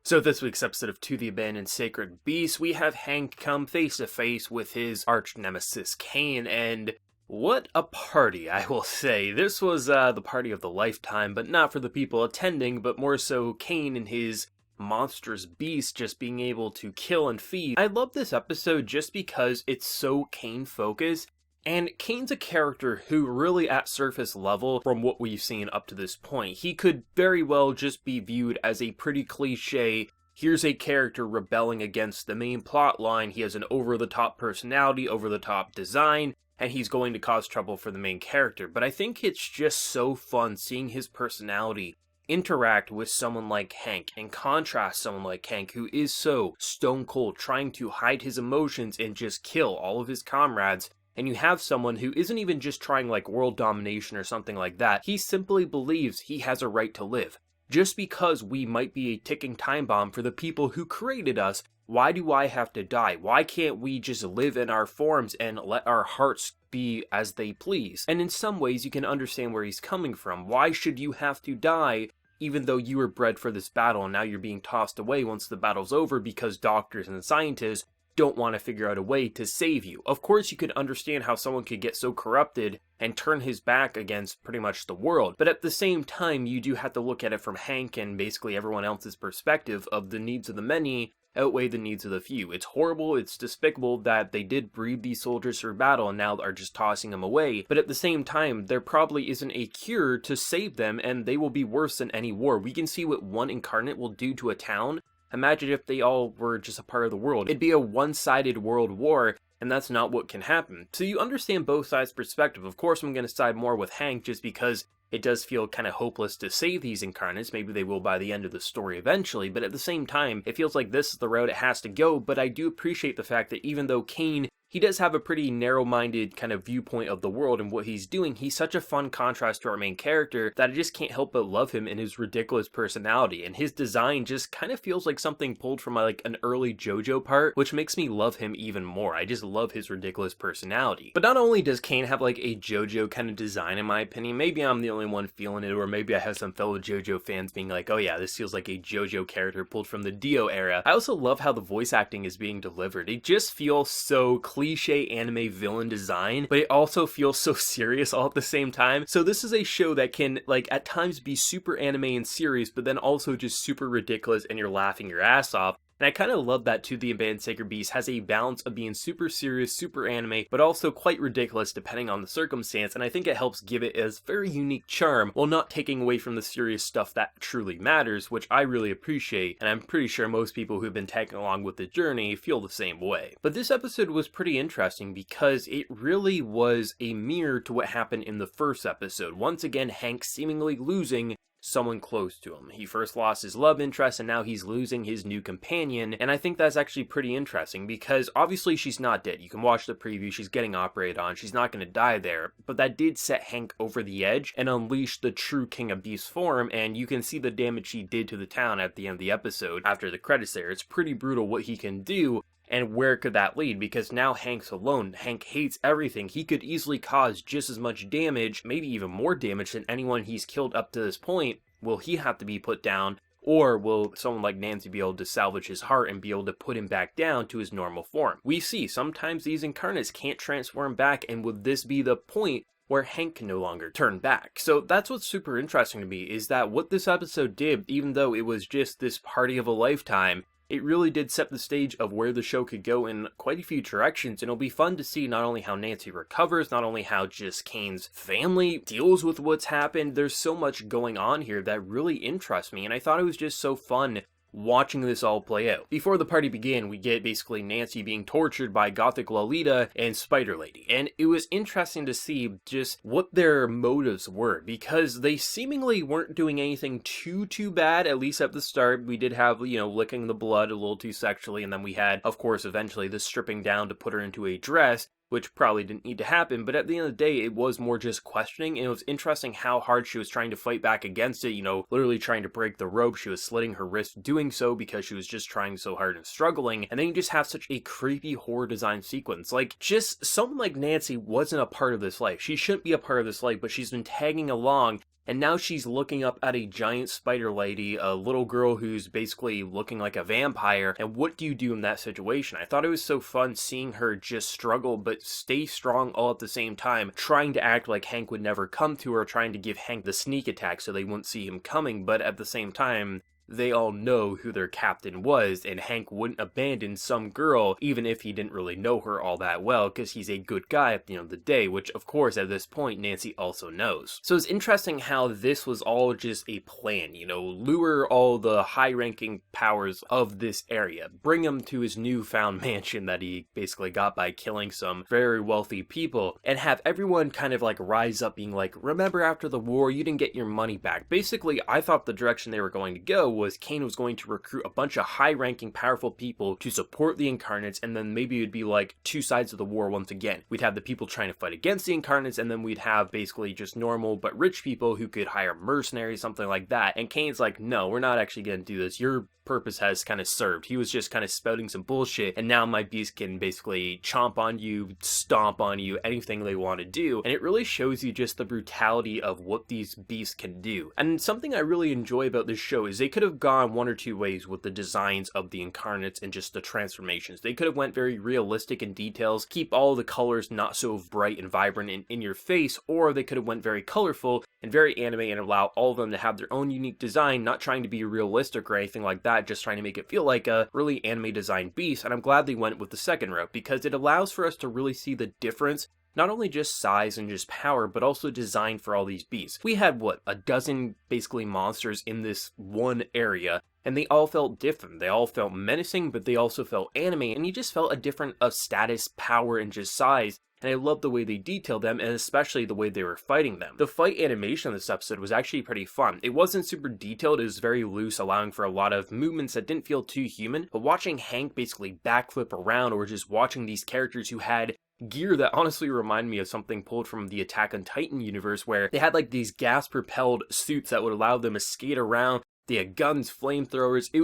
So this week's episode of To the Abandoned Sacred Beast, we have Hank come face to face with his arch nemesis Cain, and what a party, I will say. This was the party of the lifetime, but not for the people attending, but more so Cain and his monstrous beast just being able to kill and feed. I love this episode just because it's so Cain focused. And Cain's a character who really at surface level, from what we've seen up to this point, he could very well just be viewed as a pretty cliche, here's a character rebelling against the main plot line, he has an over-the-top personality, over-the-top design, and he's going to cause trouble for the main character. But I think it's just so fun seeing his personality interact with someone like Hank, and contrast someone like Hank who is so stone cold, trying to hide his emotions and just kill all of his comrades. And you have someone who isn't even just trying like world domination or something like that. He simply believes he has a right to live. Just because we might be a ticking time bomb for the people who created us, why do I have to die? Why can't we just live in our forms and let our hearts be as they please? And in some ways you can understand where he's coming from. Why should you have to die even though you were bred for this battle and now you're being tossed away once the battle's over because doctors and scientists don't want to figure out a way to save you? Of course you could understand how someone could get so corrupted and turn his back against pretty much the world, but at the same time you do have to look at it from Hank and basically everyone else's perspective of the needs of the many outweigh the needs of the few. It's horrible, it's despicable that they did breed these soldiers for battle and now are just tossing them away, but at the same time there probably isn't a cure to save them and they will be worse than any war. We can see what one incarnate will do to a town. Imagine if they all were just a part of the world. It'd be a one-sided world war, and that's not what can happen. So you understand both sides' perspective. Of course, I'm going to side more with Hank just because it does feel kind of hopeless to save these incarnates. Maybe they will by the end of the story eventually, but at the same time, it feels like this is the road it has to go. But I do appreciate the fact that even though Cain, he does have a pretty narrow-minded kind of viewpoint of the world and what he's doing, he's such a fun contrast to our main character that I just can't help but love him and his ridiculous personality. And his design just kind of feels like something pulled from like an early JoJo part, which makes me love him even more. I just love his ridiculous personality. But not only does Cain have like a JoJo kind of design in my opinion, maybe I'm the only one feeling it, or maybe I have some fellow JoJo fans being like, oh yeah, this feels like a JoJo character pulled from the Dio era. I also love how the voice acting is being delivered. It just feels so cliche anime villain design, but it also feels so serious all at the same time. So this is a show that can like at times be super anime and serious, but then also just super ridiculous and you're laughing your ass off. And I kind of love that To the Abandoned Sacred Beast has a balance of being super serious, super anime, but also quite ridiculous depending on the circumstance, and I think it helps give it a very unique charm while not taking away from the serious stuff that truly matters, which I really appreciate, and I'm pretty sure most people who've been tagging along with the journey feel the same way. But this episode was pretty interesting because it really was a mirror to what happened in the first episode. Once again, Hank seemingly losing someone close to him. He first lost his love interest and now he's losing his new companion, and I think that's actually pretty interesting because obviously she's not dead. You can watch the preview, she's getting operated on, she's not going to die there, but that did set Hank over the edge and unleash the true King of Beast form, and you can see the damage he did to the town at the end of the episode after the credits there. It's pretty brutal what he can do. And where could that lead? Because now Hank's alone. Hank hates everything. He could easily cause just as much damage, maybe even more damage than anyone he's killed up to this point. Will he have to be put down? Or will someone like Nancy be able to salvage his heart and be able to put him back down to his normal form? We see sometimes these incarnates can't transform back, and would this be the point where Hank can no longer turn back? So that's what's super interesting to me, is that what this episode did, even though it was just this party of a lifetime, it really did set the stage of where the show could go in quite a few directions, and it'll be fun to see not only how Nancy recovers, not only how just Cain's family deals with what's happened. There's so much going on here that really interests me, and I thought it was just so fun watching this all play out. Before the party began, we get basically Nancy being tortured by Gothic Lolita and Spider Lady, and it was interesting to see just what their motives were, because they seemingly weren't doing anything too bad, at least at the start. We did have, you know, licking the blood a little too sexually, and then we had, of course, eventually the stripping down to put her into a dress, which probably didn't need to happen, but at the end of the day, it was more just questioning, and it was interesting how hard she was trying to fight back against it, you know, literally trying to break the rope. She was slitting her wrist doing so because she was just trying so hard and struggling, and then you just have such a creepy horror design sequence. Like, just someone like Nancy wasn't a part of this life. She shouldn't be a part of this life, but she's been tagging along and now she's looking up at a giant spider lady, a little girl who's basically looking like a vampire, and what do you do in that situation? I thought it was so fun seeing her just struggle but stay strong all at the same time, trying to act like Hank would never come to her, trying to give Hank the sneak attack so they wouldn't see him coming, but at the same time, they all know who their captain was, and Hank wouldn't abandon some girl, even if he didn't really know her all that well, because he's a good guy at the end of the day, which of course at this point Nancy also knows. So it's interesting how this was all just a plan, lure all the high-ranking powers of this area, bring him to his newfound mansion that he basically got by killing some very wealthy people, and have everyone kind of like rise up being like, remember after the war, you didn't get your money back. Basically, I thought the direction they were going to go was Kane was going to recruit a bunch of high-ranking, powerful people to support the Incarnates, and then maybe it'd be like two sides of the war once again. We'd have the people trying to fight against the Incarnates, and then we'd have basically just normal but rich people who could hire mercenaries, something like that. And Kane's like, no, we're not actually going to do this. Your purpose has kind of served. He was just kind of spouting some bullshit, and now my beast can basically chomp on you, stomp on you, anything they want to do. And it really shows you just the brutality of what these beasts can do. And something I really enjoy about this show is they could have gone one or two ways with the designs of the Incarnates and just the transformations. They could have went very realistic in details, keep all the colors not so bright and vibrant and in your face, or they could have went very colorful and very anime and allow all of them to have their own unique design, not trying to be realistic or anything like that, just trying to make it feel like a really anime designed beast. And I'm glad they went with the second route, because it allows for us to really see the difference, not only just size and just power, but also design for all these beasts. We had, a dozen basically monsters in this one area, and they all felt different. They all felt menacing, but they also felt anime, and you just felt a different of status, power, and just size. And I love the way they detailed them, and especially the way they were fighting them. The fight animation in this episode was actually pretty fun. It wasn't super detailed, it was very loose, allowing for a lot of movements that didn't feel too human, but watching Hank basically backflip around, or just watching these characters who had gear that honestly reminded me of something pulled from the Attack on Titan universe, where they had like these gas-propelled suits that would allow them to skate around. They had guns, flamethrowers. It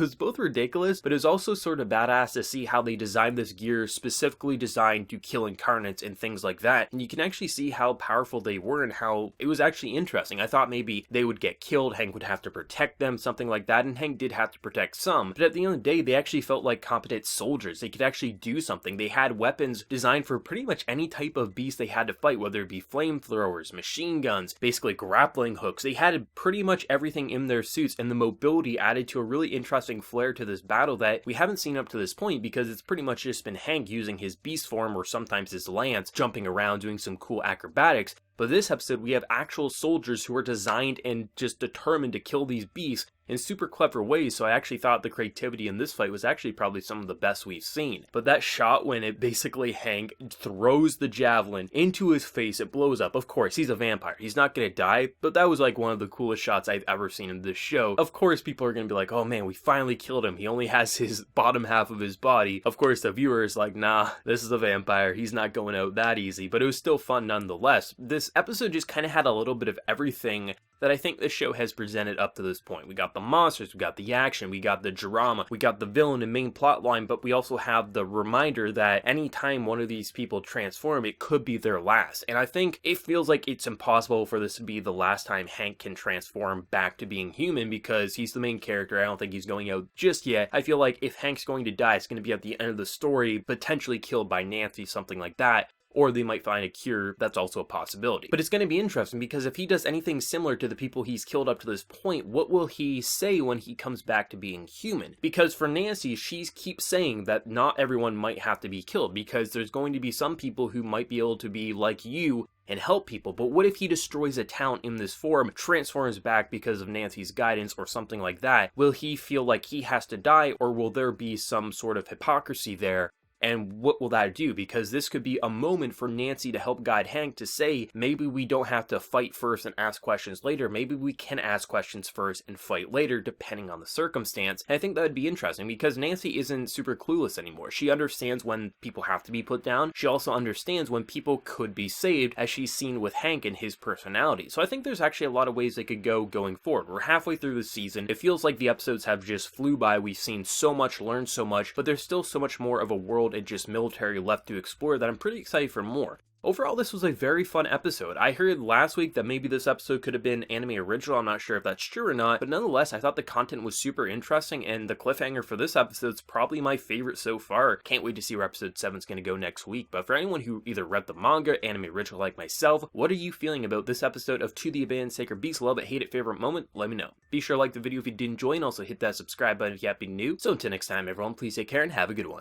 was both ridiculous, but it was also sort of badass to see how they designed this gear specifically designed to kill Incarnates and things like that. And you can actually see how powerful they were and how it was actually interesting. I thought maybe they would get killed, Hank would have to protect them, something like that, and Hank did have to protect some. But at the end of the day, they actually felt like competent soldiers. They could actually do something. They had weapons designed for pretty much any type of beast they had to fight, whether it be flamethrowers, machine guns, basically grappling hooks. They had pretty much everything in their suits, and the mobility added to a really interesting flair to this battle that we haven't seen up to this point, because it's pretty much just been Hank using his beast form or sometimes his lance, jumping around, doing some cool acrobatics. But this episode, we have actual soldiers who are designed and just determined to kill these beasts in super clever ways, so I actually thought the creativity in this fight was actually probably some of the best we've seen. But that shot when it basically Hank throws the javelin into his face, it blows up. Of course, he's a vampire. He's not gonna die, but that was like one of the coolest shots I've ever seen in this show. Of course, people are gonna be like, oh man, we finally killed him. He only has his bottom half of his body. Of course, the viewer is like, nah, this is a vampire. He's not going out that easy, but it was still fun nonetheless. This episode just kind of had a little bit of everything that I think this show has presented up to this point. We got the monsters, we got the action, we got the drama, we got the villain and main plot line, but we also have the reminder that anytime one of these people transform, it could be their last. And I think it feels like it's impossible for this to be the last time Hank can transform back to being human, because he's the main character. I don't think he's going out just yet. I feel like if Hank's going to die, it's going to be at the end of the story, potentially killed by Nancy, something like that. Or they might find a cure. That's also a possibility. But it's going to be interesting, because if he does anything similar to the people he's killed up to this point, what will he say when he comes back to being human? Because for Nancy, she keeps saying that not everyone might have to be killed, because there's going to be some people who might be able to be like you and help people. But what if he destroys a town in this form, transforms back because of Nancy's guidance or something like that? Will he feel like he has to die, or will there be some sort of hypocrisy there? And what will that do? Because this could be a moment for Nancy to help guide Hank to say, maybe we don't have to fight first and ask questions later. Maybe we can ask questions first and fight later, depending on the circumstance. And I think that would be interesting, because Nancy isn't super clueless anymore. She understands when people have to be put down. She also understands when people could be saved, as she's seen with Hank and his personality. So I think there's actually a lot of ways they could go going forward. We're halfway through the season. It feels like the episodes have just flew by. We've seen so much, learned so much, but there's still so much more of a world and just military left to explore that I'm pretty excited for more. Overall, this was a very fun episode. I heard last week that maybe this episode could have been anime original. I'm not sure if that's true or not, but nonetheless, I thought the content was super interesting, and the cliffhanger for this episode is probably my favorite so far. Can't wait to see where episode 7 is going to go next week. But for anyone who either read the manga, anime original like myself, what are you feeling about this episode of To the Abandoned Sacred Beast? Love it, hate it, favorite moment? Let me know. Be sure to like the video if you did enjoy, and also hit that subscribe button if you happen to be new. So until next time, everyone, please take care and have a good one.